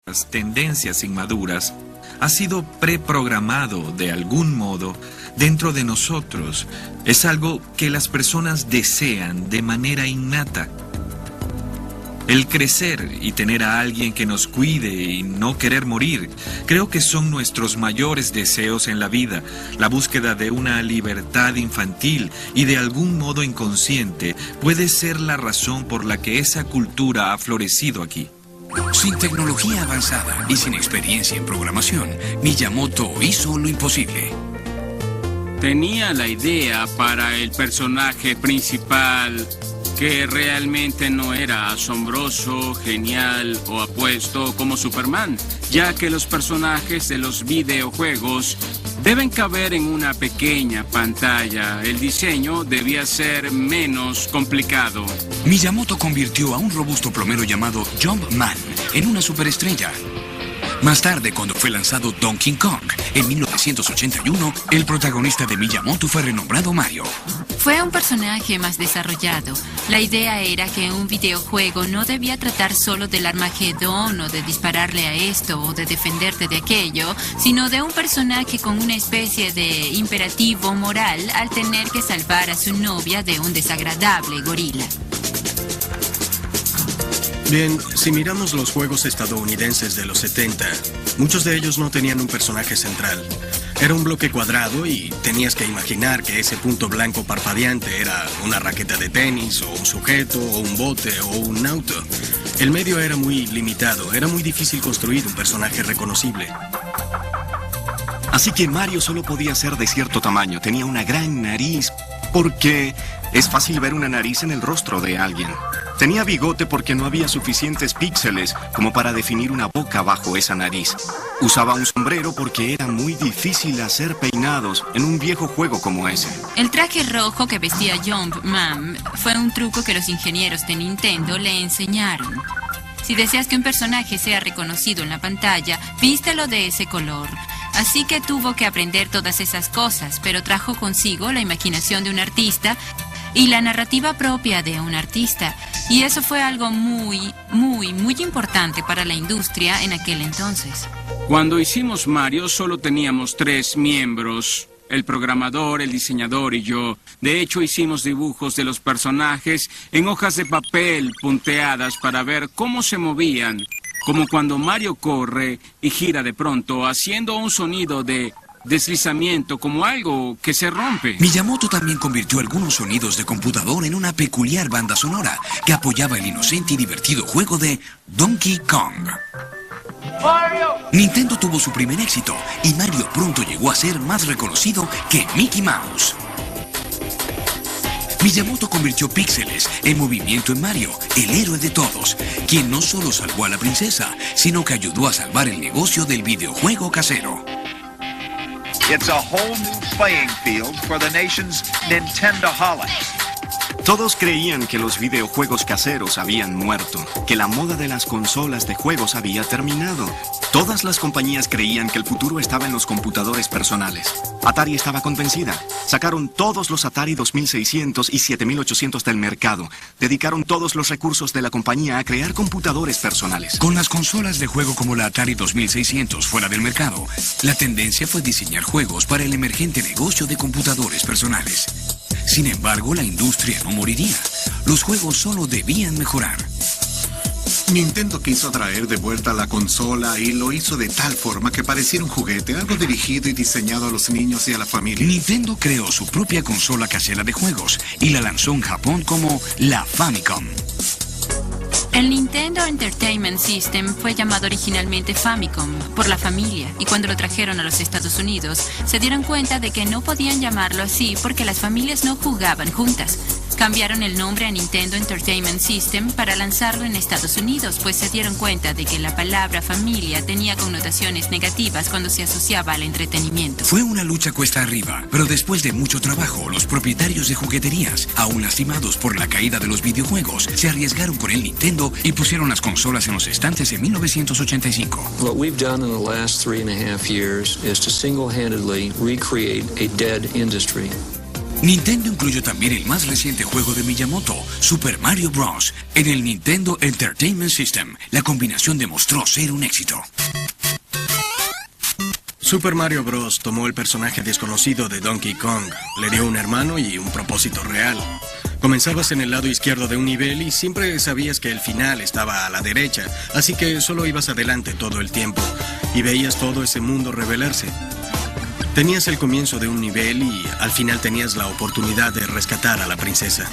Las tendencias inmaduras ha sido preprogramado de algún modo dentro de nosotros. Es algo que las personas desean de manera innata. El crecer y tener a alguien que nos cuide y no querer morir, creo que son nuestros mayores deseos en la vida. La búsqueda de una libertad infantil y de algún modo inconsciente puede ser la razón por la que esa cultura ha florecido aquí. Sin tecnología avanzada y sin experiencia en programación, Miyamoto hizo lo imposible. Tenía la idea para el personaje principal que realmente no era asombroso, genial o apuesto como Superman, ya que los personajes de los videojuegos deben caber en una pequeña pantalla. El diseño debía ser menos complicado. Miyamoto convirtió a un robusto plomero llamado Jumpman en una superestrella. Más tarde, cuando fue lanzado Donkey Kong, en 1981, el protagonista de Miyamoto fue renombrado Mario. Fue un personaje más desarrollado. La idea era que un videojuego no debía tratar solo del Armagedón o de dispararle a esto o de defenderte de aquello, sino de un personaje con una especie de imperativo moral al tener que salvar a su novia de un desagradable gorila. Bien, si miramos los juegos estadounidenses de los 70, muchos de ellos no tenían un personaje central. Era un bloque cuadrado y tenías que imaginar que ese punto blanco parpadeante era una raqueta de tenis, o un sujeto, o un bote, o un auto. El medio era muy limitado, era muy difícil construir un personaje reconocible. Así que Mario solo podía ser de cierto tamaño, tenía una gran nariz, porque es fácil ver una nariz en el rostro de alguien. Tenía bigote porque no había suficientes píxeles como para definir una boca bajo esa nariz. Usaba un sombrero porque era muy difícil hacer peinados en un viejo juego como ese. El traje rojo que vestía Jumpman fue un truco que los ingenieros de Nintendo le enseñaron. Si deseas que un personaje sea reconocido en la pantalla, vístelo de ese color. Así que tuvo que aprender todas esas cosas, pero trajo consigo la imaginación de un artista y la narrativa propia de un artista. Y eso fue algo muy importante para la industria en aquel entonces. Cuando hicimos Mario solo teníamos 3 miembros, el programador, el diseñador y yo. De hecho, hicimos dibujos de los personajes en hojas de papel punteadas para ver cómo se movían, como cuando Mario corre y gira de pronto, haciendo un sonido de deslizamiento, como algo que se rompe. Miyamoto también convirtió algunos sonidos de computador en una peculiar banda sonora que apoyaba el inocente y divertido juego de Donkey Kong. Mario. Nintendo tuvo su primer éxito y Mario pronto llegó a ser más reconocido que Mickey Mouse. Miyamoto convirtió píxeles en movimiento en Mario, el héroe de todos, quien no solo salvó a la princesa, sino que ayudó a salvar el negocio del videojuego casero. It's a whole new playing field for the nation's Nintendoholics. Todos creían que los videojuegos caseros habían muerto, que la moda de las consolas de juegos había terminado. Todas las compañías creían que el futuro estaba en los computadores personales. Atari estaba convencida. Sacaron todos los Atari 2600 y 7800 del mercado. Dedicaron todos los recursos de la compañía a crear computadores personales. Con las consolas de juego como la Atari 2600 fuera del mercado, la tendencia fue diseñar juegos para el emergente negocio de computadores personales. Sin embargo, la industria no moriría. Los juegos solo debían mejorar. Nintendo quiso traer de vuelta la consola y lo hizo de tal forma que pareciera un juguete, algo dirigido y diseñado a los niños y a la familia. Nintendo creó su propia consola casera de juegos y la lanzó en Japón como la Famicom. El Nintendo Entertainment System fue llamado originalmente Famicom por la familia, y cuando lo trajeron a los Estados Unidos se dieron cuenta de que no podían llamarlo así porque las familias no jugaban juntas. Cambiaron el nombre a Nintendo Entertainment System para lanzarlo en Estados Unidos, pues se dieron cuenta de que la palabra familia tenía connotaciones negativas cuando se asociaba al entretenimiento. Fue una lucha cuesta arriba, pero después de mucho trabajo, los propietarios de jugueterías, aún lastimados por la caída de los videojuegos, se arriesgaron con el Nintendo y pusieron las consolas en los estantes en 1985. What we've done in the last 3.5 years is to single-handedly recreate a dead industry. Nintendo incluyó también el más reciente juego de Miyamoto, Super Mario Bros., en el Nintendo Entertainment System. La combinación demostró ser un éxito. Super Mario Bros. Tomó el personaje desconocido de Donkey Kong, le dio un hermano y un propósito real. Comenzabas en el lado izquierdo de un nivel y siempre sabías que el final estaba a la derecha, así que solo ibas adelante todo el tiempo y veías todo ese mundo revelarse. Tenías el comienzo de un nivel y al final tenías la oportunidad de rescatar a la princesa.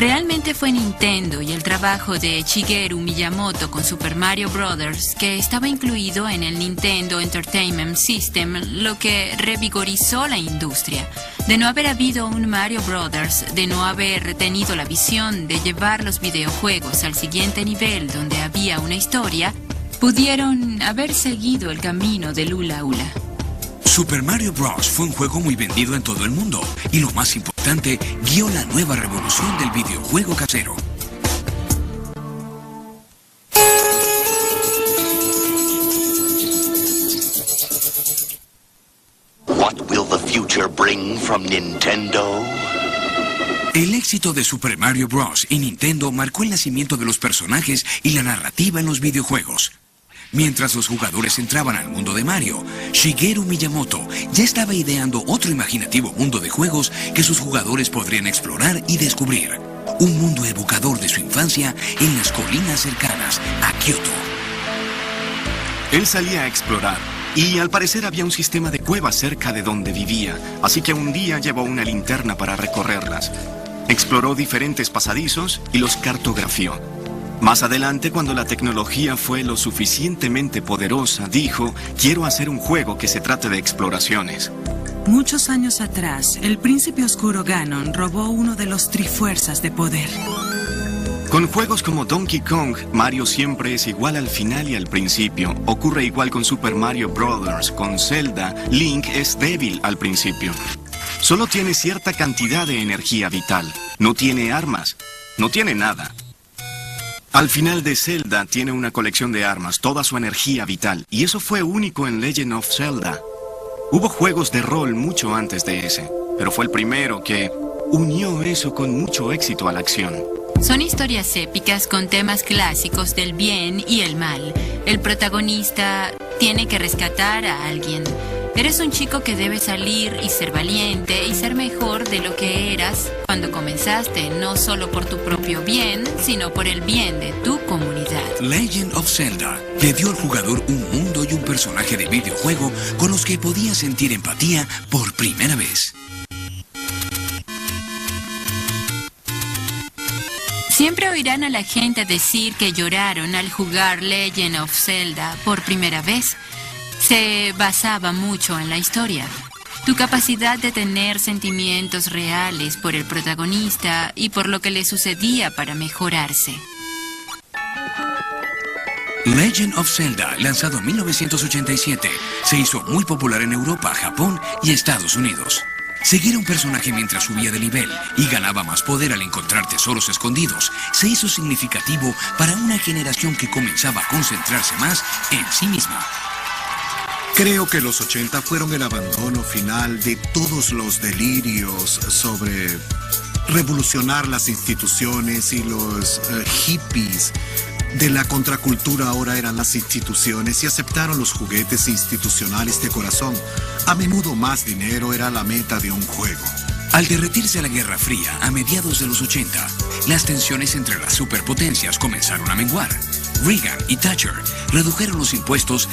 Realmente fue Nintendo y el trabajo de Shigeru Miyamoto con Super Mario Bros., que estaba incluido en el Nintendo Entertainment System, lo que revigorizó la industria. De no haber habido un Mario Bros., de no haber tenido la visión de llevar los videojuegos al siguiente nivel donde había una historia, pudieron haber seguido el camino del hula hula. Super Mario Bros. Fue un juego muy vendido en todo el mundo y lo más importante, guió la nueva revolución del videojuego casero. What will the future bring from Nintendo? El éxito de Super Mario Bros. Y Nintendo marcó el nacimiento de los personajes y la narrativa en los videojuegos. Mientras los jugadores entraban al mundo de Mario, Shigeru Miyamoto ya estaba ideando otro imaginativo mundo de juegos que sus jugadores podrían explorar y descubrir. Un mundo evocador de su infancia en las colinas cercanas a Kyoto. Él salía a explorar y al parecer había un sistema de cuevas cerca de donde vivía, así que un día llevó una linterna para recorrerlas. Exploró diferentes pasadizos y los cartografió. Más adelante, cuando la tecnología fue lo suficientemente poderosa, dijo, quiero hacer un juego que se trate de exploraciones. Muchos años atrás, el príncipe oscuro Ganon robó uno de los trifuerzas de poder. Con juegos como Donkey Kong, Mario siempre es igual al final y al principio. Ocurre igual con Super Mario Bros. Con Zelda, Link es débil al principio. Solo tiene cierta cantidad de energía vital. No tiene armas. No tiene nada. Al final de Zelda tiene una colección de armas, toda su energía vital, y eso fue único en Legend of Zelda. Hubo juegos de rol mucho antes de ese, pero fue el primero que unió eso con mucho éxito a la acción. Son historias épicas con temas clásicos del bien y el mal. El protagonista tiene que rescatar a alguien. Eres un chico que debe salir y ser valiente y ser mejor de lo que eras cuando comenzaste, no solo por tu propio bien, sino por el bien de tu comunidad. Legend of Zelda le dio al jugador un mundo y un personaje de videojuego con los que podía sentir empatía por primera vez. Siempre oirán a la gente decir que lloraron al jugar Legend of Zelda por primera vez. Se basaba mucho en la historia. Tu capacidad de tener sentimientos reales por el protagonista y por lo que le sucedía para mejorarse. Legend of Zelda, lanzado en 1987, se hizo muy popular en Europa, Japón y Estados Unidos. Seguir a un personaje mientras subía de nivel y ganaba más poder al encontrar tesoros escondidos se hizo significativo para una generación que comenzaba a concentrarse más en sí misma. Creo que los 80 fueron el abandono final de todos los delirios sobre revolucionar las instituciones y los hippies de la contracultura ahora eran las instituciones y aceptaron los juguetes institucionales de corazón. A menudo más dinero era la meta de un juego. Al derretirse la Guerra Fría a mediados de los 80, las tensiones entre las superpotencias comenzaron a menguar. Reagan y Thatcher redujeron los impuestos